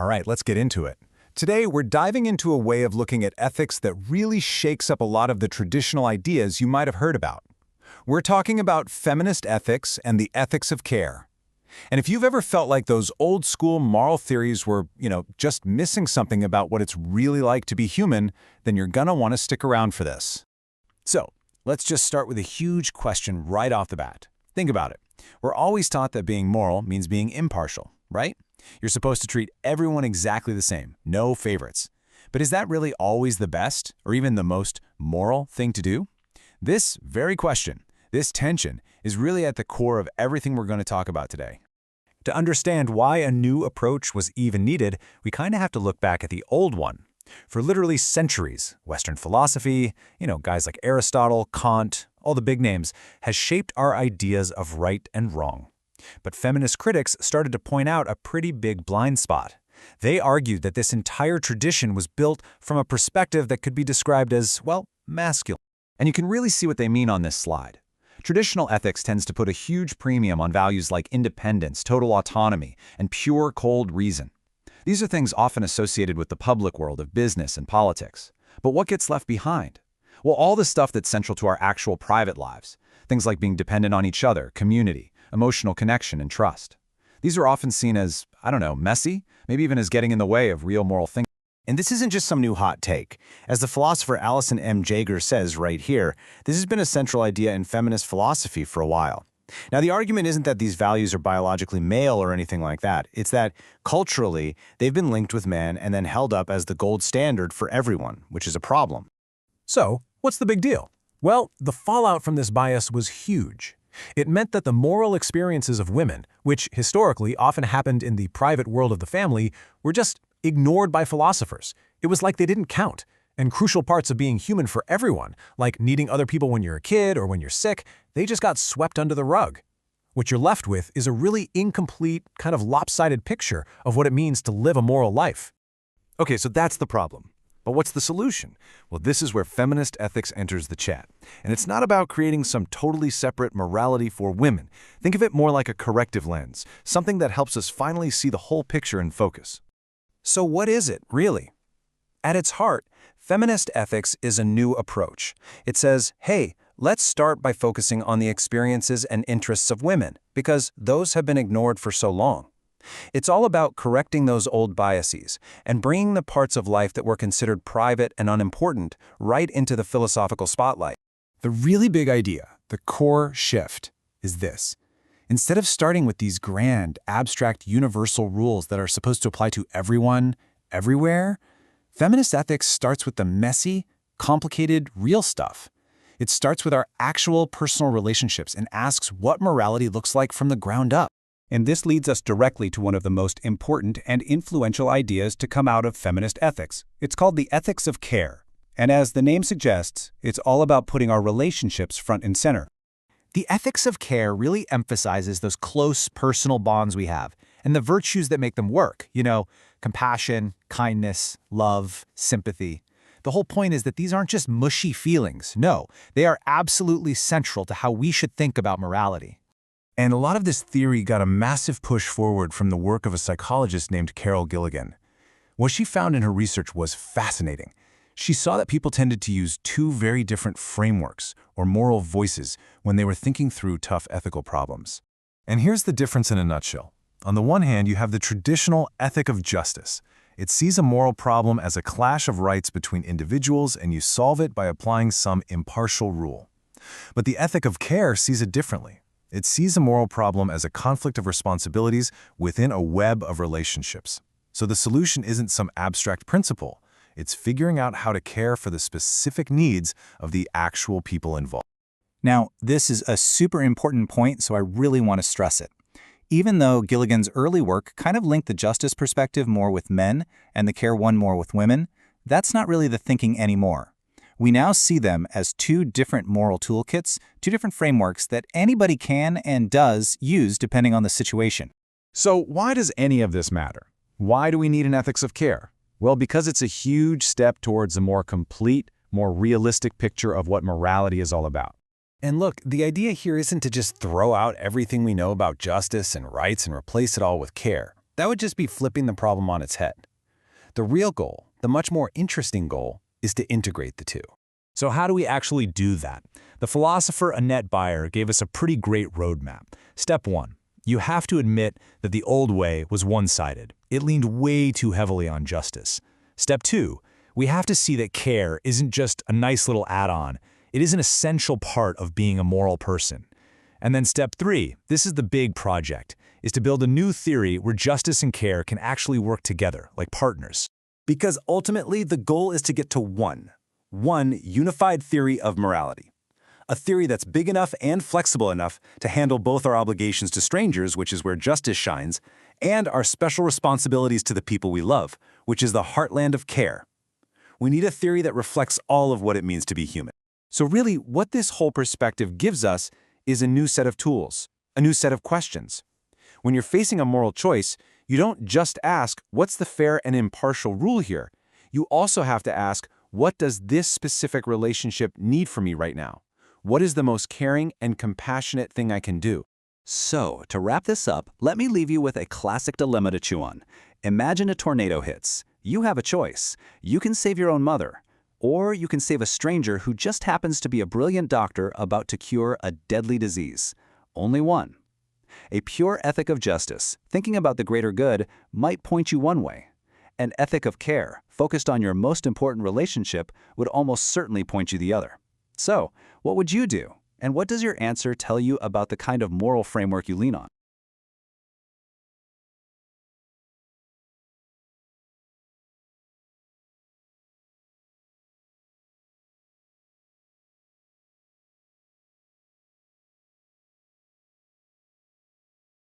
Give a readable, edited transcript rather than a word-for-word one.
All right, let's get into it. Today, we're diving into a way of looking at ethics that really shakes up a lot of the traditional ideas you might have heard about. We're talking about feminist ethics and the ethics of care. And if you've ever felt like those old-school moral theories were, just missing something about what it's really like to be human, then you're gonna want to stick around for this. So, let's just start with a huge question right off the bat. Think about it. We're always taught that being moral means being impartial, right? You're supposed to treat everyone exactly the same, no favorites. But is that really always the best, or even the most moral thing to do? This very question, this tension, is really at the core of everything we're going to talk about today. To understand why a new approach was even needed, we kind of have to look back at the old one. For literally centuries, Western philosophy, guys like Aristotle, Kant, all the big names, has shaped our ideas of right and wrong. But feminist critics started to point out a pretty big blind spot. They argued that this entire tradition was built from a perspective that could be described as, masculine. And you can really see what they mean on this slide. Traditional ethics tends to put a huge premium on values like independence, total autonomy, and pure, cold reason. These are things often associated with the public world of business and politics. But what gets left behind? Well, all the stuff that's central to our actual private lives. Things like being dependent on each other, community, emotional connection, and trust. These are often seen as, messy, maybe even as getting in the way of real moral thinking. And this isn't just some new hot take. As the philosopher Alison M. Jaeger says right here, this has been a central idea in feminist philosophy for a while. Now, the argument isn't that these values are biologically male or anything like that. It's that, culturally, they've been linked with men and then held up as the gold standard for everyone, which is a problem. So, what's the big deal? Well, the fallout from this bias was huge. It meant that the moral experiences of women, which historically often happened in the private world of the family, were just ignored by philosophers. It was like they didn't count. And crucial parts of being human for everyone, like needing other people when you're a kid or when you're sick, they just got swept under the rug. What you're left with is a really incomplete, kind of lopsided picture of what it means to live a moral life. Okay, so that's the problem. But what's the solution? Well, this is where feminist ethics enters the chat. And it's not about creating some totally separate morality for women. Think of it more like a corrective lens, something that helps us finally see the whole picture in focus. So what is it, really? At its heart, feminist ethics is a new approach. It says, hey, let's start by focusing on the experiences and interests of women, because those have been ignored for so long. It's all about correcting those old biases and bringing the parts of life that were considered private and unimportant right into the philosophical spotlight. The really big idea, the core shift, is this. Instead of starting with these grand, abstract, universal rules that are supposed to apply to everyone, everywhere, feminist ethics starts with the messy, complicated, real stuff. It starts with our actual personal relationships and asks what morality looks like from the ground up. And this leads us directly to one of the most important and influential ideas to come out of feminist ethics. It's called the ethics of care. And as the name suggests, it's all about putting our relationships front and center. The ethics of care really emphasizes those close personal bonds we have and the virtues that make them work. Compassion, kindness, love, sympathy. The whole point is that these aren't just mushy feelings. No, they are absolutely central to how we should think about morality. And a lot of this theory got a massive push forward from the work of a psychologist named Carol Gilligan. What she found in her research was fascinating. She saw that people tended to use two very different frameworks, or moral voices, when they were thinking through tough ethical problems. And here's the difference in a nutshell. On the one hand, you have the traditional ethic of justice. It sees a moral problem as a clash of rights between individuals, and you solve it by applying some impartial rule. But the ethic of care sees it differently. It sees a moral problem as a conflict of responsibilities within a web of relationships. So the solution isn't some abstract principle. It's figuring out how to care for the specific needs of the actual people involved. Now, this is a super important point, so I really want to stress it. Even though Gilligan's early work kind of linked the justice perspective more with men and the care one more with women, that's not really the thinking anymore. We now see them as two different moral toolkits, two different frameworks that anybody can and does use depending on the situation. So why does any of this matter? Why do we need an ethics of care? Well, because it's a huge step towards a more complete, more realistic picture of what morality is all about. And look, the idea here isn't to just throw out everything we know about justice and rights and replace it all with care. That would just be flipping the problem on its head. The real goal, the much more interesting goal, is to integrate the two. So how do we actually do that? The philosopher Annette Beyer gave us a pretty great roadmap. Step 1. You have to admit that the old way was one-sided. It leaned way too heavily on justice. Step 2. We have to see that care isn't just a nice little add-on. It is an essential part of being a moral person. And then step 3, this is the big project, is to build a new theory where justice and care can actually work together, like partners. Because ultimately, the goal is to get to one unified theory of morality. A theory that's big enough and flexible enough to handle both our obligations to strangers, which is where justice shines, and our special responsibilities to the people we love, which is the heartland of care. We need a theory that reflects all of what it means to be human. So really, what this whole perspective gives us is a new set of tools, a new set of questions. When you're facing a moral choice, you don't just ask, what's the fair and impartial rule here? You also have to ask, what does this specific relationship need from me right now? What is the most caring and compassionate thing I can do? So, to wrap this up, let me leave you with a classic dilemma to chew on. Imagine a tornado hits. You have a choice. You can save your own mother, or you can save a stranger who just happens to be a brilliant doctor about to cure a deadly disease. Only one. A pure ethic of justice, thinking about the greater good, might point you one way. An ethic of care, focused on your most important relationship, would almost certainly point you the other. So, what would you do? And what does your answer tell you about the kind of moral framework you lean on?